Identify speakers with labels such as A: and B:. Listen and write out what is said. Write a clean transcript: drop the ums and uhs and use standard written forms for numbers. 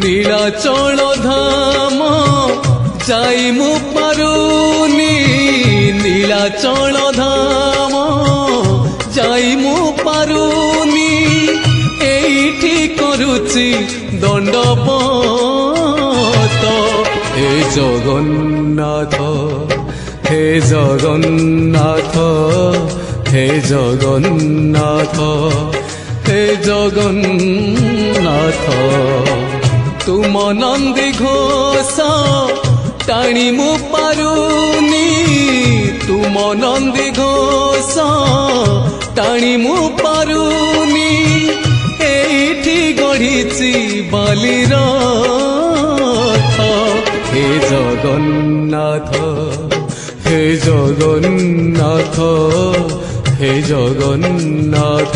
A: নীলাচল ধাম যাই মু পারুনি নীলাচল ধাম যাই মু পারুনি এইটি করুচি দণ্ডপত হে জগন্নাথ হে জগন্নাথ হে জগন্নাথ হে জগন্নাথ তুম নন্দী ঘোষ টাণি মু পারুনি তুম নন্দী ঘোষ টাণি মু পারুনি এইটি গড়িছি বালির হে জগন্নাথ হে জগন্নাথ হে জগন্নাথ।